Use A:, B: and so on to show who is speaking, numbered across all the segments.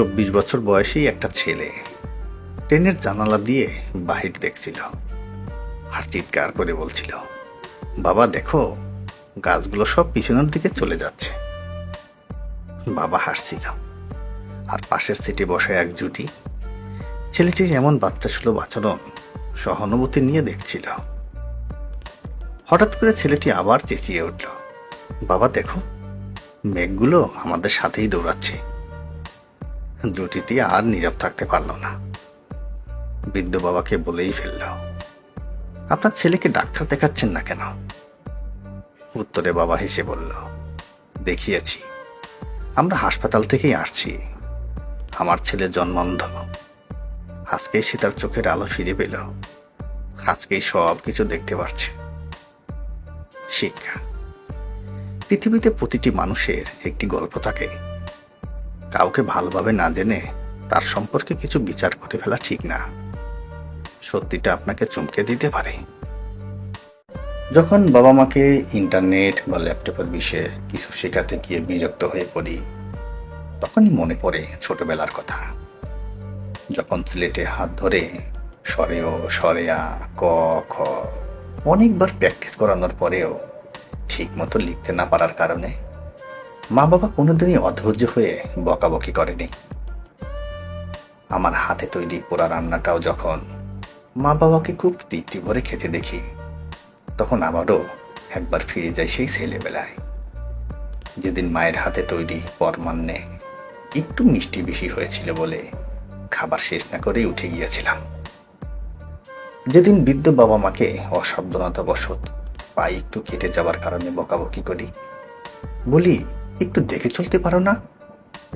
A: 24 বছর বয়সী একটা ছেলে ট্রেনের জানালা দিয়ে বাহির দেখছিল আর চিৎকার করে বলছিল, বাবা দেখো, গাছগুলো সব পিছনের দিকে চলে যাচ্ছে। বাবা হাসছিল, আর পাশের সিটে বসে এক জুটি ছেলেটির এমন বাচ্চা সুলভ আচরণ সহানুভূতি নিয়ে দেখছিল। হঠাৎ করে ছেলেটি আবার চেঁচিয়ে উঠল, বাবা দেখো, মেঘগুলো আমাদের সাথেই দৌড়াচ্ছে। জুটিটি আর নীরব থাকতে পারল না। বৃদ্ধ বাবাকে বলেই ফেলল, আপনার ছেলেকে ডাক্তার দেখাচ্ছেন না কেন? উত্তরে বাবা হেসে বলল, দেখিয়েছি, আমরা হাসপাতাল থেকেই আসছি। আমার ছেলে জন্মান্ধ, আজকেই সে তার চোখের আলো ফিরে পেল, আজকেই সব কিছু দেখতে পারছে। শিক্ষা। পৃথিবীতে প্রতিটি মানুষের একটি গল্প থাকে। কাউকে ভালোভাবে না জেনে তার সম্পর্কে কিছু বিচার করে ফেলা ঠিক না। সত্যিটা আপনাকে চমকে দিতে পারে। যখন বাবা মাকে ইন্টারনেট বা ল্যাপটপের বিষয়ে কিছু শেখাতে গিয়ে বিরক্ত হয়ে পড়ি, তখনই মনে পড়ে ছোটবেলার কথা। যখন স্লেটে হাত ধরে সরেও সরেয়া ক খ অনেকবার প্র্যাকটিস করানোর পরেও ঠিক মতো লিখতে না পারার কারণে মা বাবা কোনোদিনই অধৈর্য হয়ে বকাবকি করেনি। আমার হাতে তৈরি পোড়া রান্নাটাও যখন মা বাবাকে খুব তৃপ্তি ভরে খেতে দেখি, তখন আবারও একবার ফিরে যায় সেই ছেলেবেলায়, যেদিন মায়ের হাতে তৈরি পরমান্নে একটু মিষ্টি বেশি হয়েছিল বলে খাবার শেষ না করেই উঠে গিয়েছিলাম। যেদিন বৃদ্ধ বাবা মাকে অসাবধানতাবশত পায়ে একটু কেটে যাওয়ার কারণে বকাবকি করি, বলি, একটু দেখে চলতে পারো না?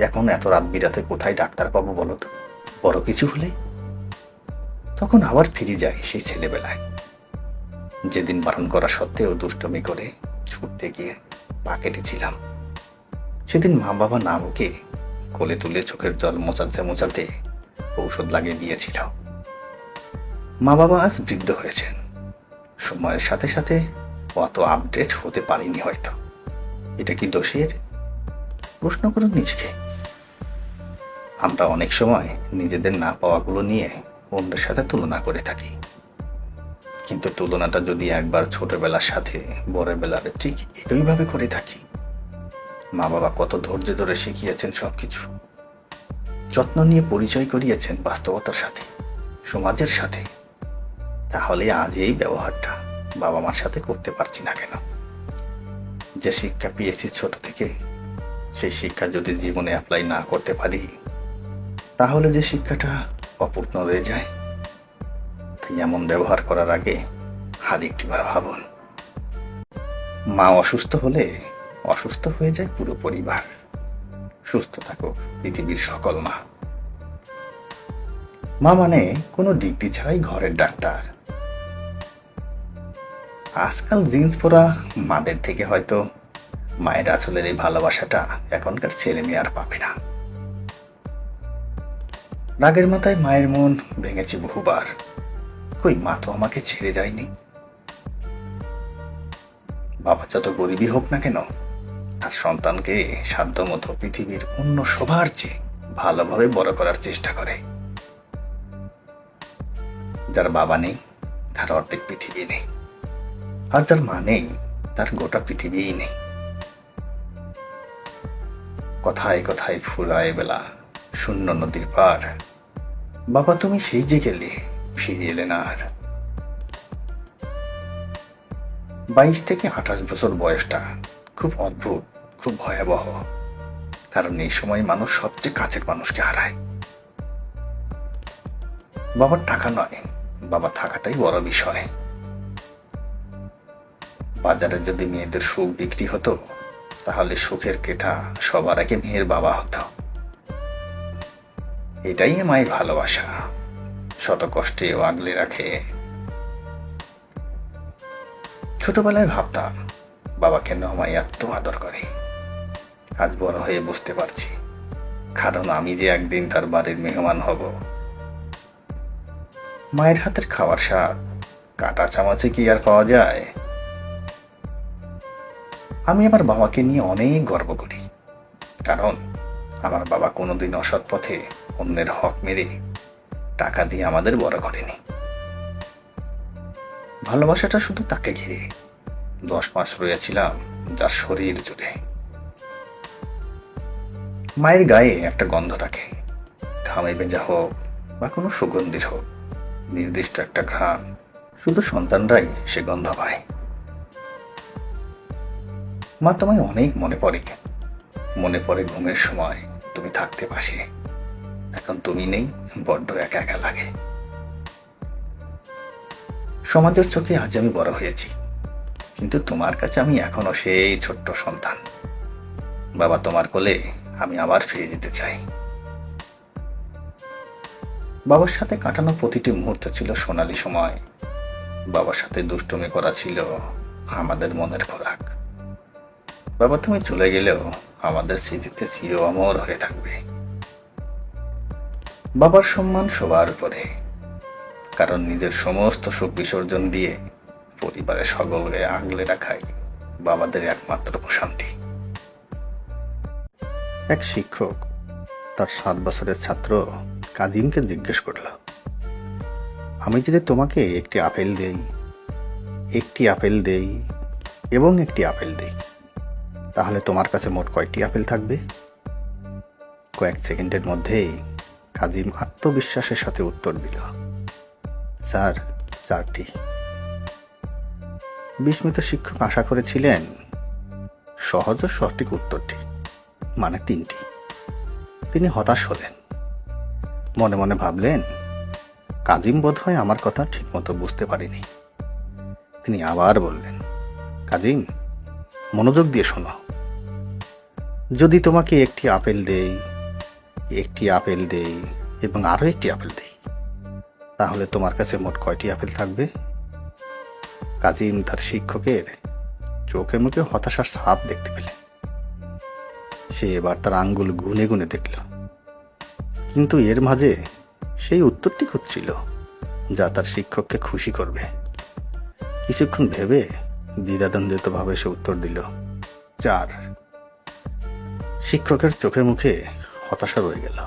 A: এখন এত রাত বিরাতে কোথায় ডাক্তার পাবো বলো তো, বড় কিছু হলে? তখন আবার ফিরে যায় সেই ছেলেবেলায়, যেদিন বারণ করা সত্ত্বেও দুষ্টমি করে ছুটতে গিয়ে পা কেটেছিলাম। সেদিন মা বাবা না বকে কোলে তুলে চোখের জল মোছাতে মোছাতে ঔষধ লাগিয়ে দিয়েছিল। মা বাবা আজ বৃদ্ধ হয়েছেন, সময়ের সাথে সাথে অত আপডেট হতে পারিনি হয়তো। এটা কি দোষের? প্রশ্ন করুন নিজেকে। আমরা অনেক সময় নিজেদের না পাওয়াগুলো নিয়ে অন্যের সাথে তুলনা করে থাকি, কিন্তু তুলনাটা যদি একবার ছোটবেলার সাথে বড়বেলার ঠিক একইভাবে করে থাকি, মা বাবা কত ধৈর্য ধরে শিখিয়েছেন সবকিছু, যত্ন নিয়ে পরিচয় করিয়েছেন বাস্তবতার সাথে, সমাজের সাথে, তাহলে আজ এই ব্যবহারটা বাবা মার সাথে করতে পারছি না কেন? যে শিক্ষা পেয়েছি ছোট থেকে, সেই শিক্ষা যদি জীবনে অ্যাপ্লাই না করতে পারি, তাহলে যে শিক্ষাটা অপূর্ণ রয়ে যায়। তাই এমন ব্যবহার করার আগে আর একটিবার ভাবুন। মা অসুস্থ হলে অসুস্থ হয়ে যায় পুরো পরিবার। সুস্থ থাকুক পৃথিবীর সকল মা। মা মানে কোনো ডিগ্রি ছাড়াই ঘরের ডাক্তার। আজকাল জিন্স পরা মাদের থেকে হয়তো মায়ের আঁচলের এই ভালোবাসাটা এখনকার ছেলে মেয়ে আর পাবে না। রাগের মাথায় মায়ের মন ভেঙেছে বহুবার, কই মা তো আমাকে ছেড়ে যায়নি। বাবা যত গরিবই হোক না কেন, তার সন্তানকে সাধ্যমতো পৃথিবীর অন্য সবার চেয়ে ভালোভাবে বড় করার চেষ্টা করে। যার বাবা নেই তার অর্ধেক পৃথিবী নেই, আর যার মা নেই তার গোটা পৃথিবীই নেই। কথায় কথায় ফুরায় বেলা, শূন্য নদীর পার, বাবা তুমি সেই যে গেলে, ফিরে এলে না আর। 22 থেকে 28 বছর বয়সটা খুব অদ্ভুত, খুব ভয়াবহ, কারণ এই সময় মানুষ সবচেয়ে কাছের মানুষকে হারায়। বাবার টাকা নয়, বাবা থাকাটাই বড় বিষয়। বাজারে যদি মেয়েদের সুখ বিক্রি হতো, তাহলে সুখের ক্রেতা সবার আগে মেয়ের বাবা হতো। এটাই মায়ের ভালোবাসা, শত কষ্টেও আগলে রাখে। ছোটবেলায় ভাবতাম বাবা কেন আমায় এত আদর করে। আজ বড় হয়ে বুঝতে পারছি, কারণ আমি যে একদিন তার বাড়ির মেহমান হব। মায়ের হাতের খাওয়ার স্বাদ কাঁটা চামচে কি আর পাওয়া যায়? আমি আমার বাবাকে নিয়ে অনেক গর্ব করি, কারণ আমার বাবা কোনোদিন অসৎ পথে অন্যের হক মেরে টাকা দিয়ে আমাদের বড় করেনি। ভালোবাসাটা শুধু তাকে ঘিরে। 10 মাস রয়েছিলাম যার শরীর জুড়ে। মায়ের গায়ে একটা গন্ধ থাকে, ঘামে ভেজা হোক বা কোনো সুগন্ধির হোক, নির্দিষ্ট একটা ঘ্রাণ, শুধু সন্তানরাই সে গন্ধ পায়। মা, তোমায় অনেক মনে পড়ে। মনে পড়ে ঘুমের সময় তুমি থাকতে পাশে। এখন তুমি নেই, বড্ড একা একা লাগে। সমাজের চোখে আজ আমি বড় হয়েছি, কিন্তু তোমার কাছে আমি এখনো সেই ছোট্ট সন্তান। বাবা, তোমার কোলে আমি আবার ফিরে যেতে চাই। বাবার সাথে কাটানো প্রতিটি মুহূর্ত ছিল সোনালী সময়। বাবার সাথে দুষ্টুমি করা ছিল আমাদের মনের খোরাক। বাবা, তুমি চলে গেলেও আমাদের স্মৃতিতে চির অমর হয়ে থাকবে। বাবার সম্মান সবার উপরে, কারণ নিজের সমস্ত সুখ বিসর্জন দিয়ে পরিবারের সকলকে আগলে রাখাই বাবাদের একমাত্র প্রশান্তি। এক শিক্ষক তার 7 বছরের ছাত্র কাজিমকে জিজ্ঞেস করল, আমি যদি তোমাকে একটি আপেল দেই এবং একটি আপেল দেই, তাহলে তোমার কাছে মোট কয়টি আপেল থাকবে? কয়েক সেকেন্ডের মধ্যেই কাজিম আত্মবিশ্বাসের সাথে উত্তর দিল, স্যার, 4টি। বিস্মিত শিক্ষক আশা করেছিলেন সহজ ও সঠিক উত্তরটি, মানে 3টি। তিনি হতাশ হলেন। মনে মনে ভাবলেন, কাজিম বোধহয় আমার কথা ঠিকমতো বুঝতে পারেনি। তিনি আবার বললেন, কাজিম, মনোযোগ দিয়ে শোনো। যদি তোমাকে একটি আপেল দেই এবং আরো একটি আপেল দেই, তাহলে তোমার কাছে মোট কয়টি আপেল থাকবে? কাজিম তার শিক্ষকের চোখে মুখে হতাশার ছাপ দেখতে পেলেন। সে এবার তার আঙ্গুল গুনে গুনে দেখল, কিন্তু এর মাঝে সেই উত্তরটি খুঁজছিল যা তার শিক্ষককে খুশি করবে। কিছুক্ষণ ভেবে দ্বিধাদ্বন্দ্বিত ভাবে সে উত্তর দিল, 4। শিক্ষকের চোখে মুখে হতাশা রয়ে গেল।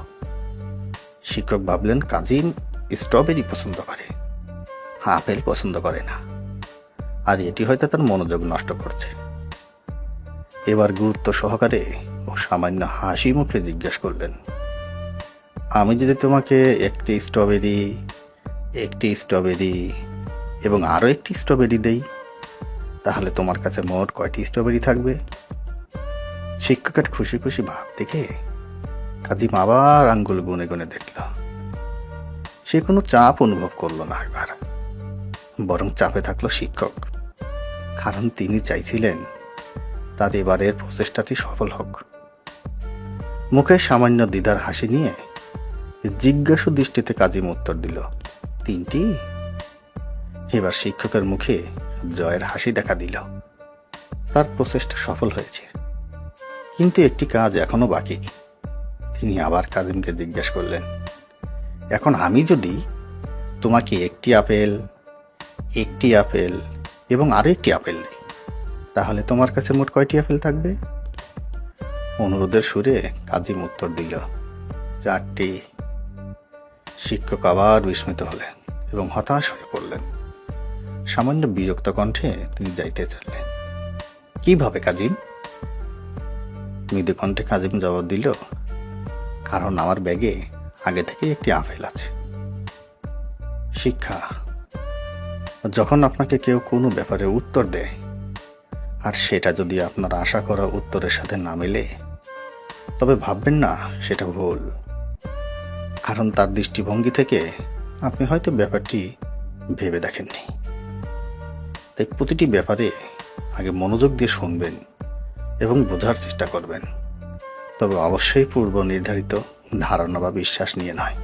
A: শিক্ষক ভাবলেন, কাজিম স্ট্রবেরি পছন্দ করে, আপেল পছন্দ করে না, আর এটি হয়তো তার মনোযোগ নষ্ট করছে। এবার গুরুত্ব সহকারে ও সামান্য হাসি মুখে জিজ্ঞেস করলেন, আমি যদি তোমাকে একটি স্ট্রবেরি এবং আরো একটি স্ট্রবেরি দেই, তাহলে তোমার কাছে মোট কয়টি স্ট্রবেরি থাকবে? শিক্ষকের খুশি খুশি ভাব দেখে কাজিম আবার আঙ্গুল গুনে গুনে দেখল। সে কোনো চাপ অনুভব করলো না এবার, বরং চাপে থাকলো শিক্ষক, কারণ তিনি চাইছিলেন তার এবারের প্রচেষ্টাটি সফল হোক। মুখে সামান্য দ্বিধার হাসি নিয়ে জিজ্ঞাসু দৃষ্টিতে কাজিম উত্তর দিল, 3টি। এবার শিক্ষকের মুখে জয়ের হাসি দেখা দিল। তার প্রচেষ্টা সফল হয়েছে, কিন্তু একটি কাজ এখনো বাকি। তিনি আবার কাজিমকে জিজ্ঞেস করলেন, এখন আমি যদি তোমাকে একটি আপেল এবং আরো একটি আপেল দিই, তাহলে তোমার কাছে মোট কয়টি আপেল থাকবে? অনুরোধের সুরে কাজিম উত্তর দিল, 4টি। শিক্ষক আবার বিস্মিত হলেন এবং হতাশ হয়ে পড়লেন। সামান্য বিরক্ত কণ্ঠে তিনি যাইতে চাইলেন, কিভাবে কাজিম? মৃদু কণ্ঠে কাজিম জবাব দিল, কারণ আমার ব্যাগে আগে থেকে একটি আপেল আছে। শিক্ষা, যখন আপনাকে কেউ কোনো ব্যাপারে উত্তর দেয় আর সেটা যদি আপনার আশা করা উত্তরের সাথে না মেলে, তবে ভাববেন না সেটা ভুল, কারণ তার দৃষ্টিভঙ্গি থেকে আপনি হয়তো ব্যাপারটি ভেবে দেখেননি। তাই প্রতিটি ব্যাপারে আগে মনোযোগ দিয়ে শুনবেন এবং বোঝার চেষ্টা করবেন, তবে অবশ্যই পূর্ব নির্ধারিত ধারণা বা বিশ্বাস নিয়ে নয়।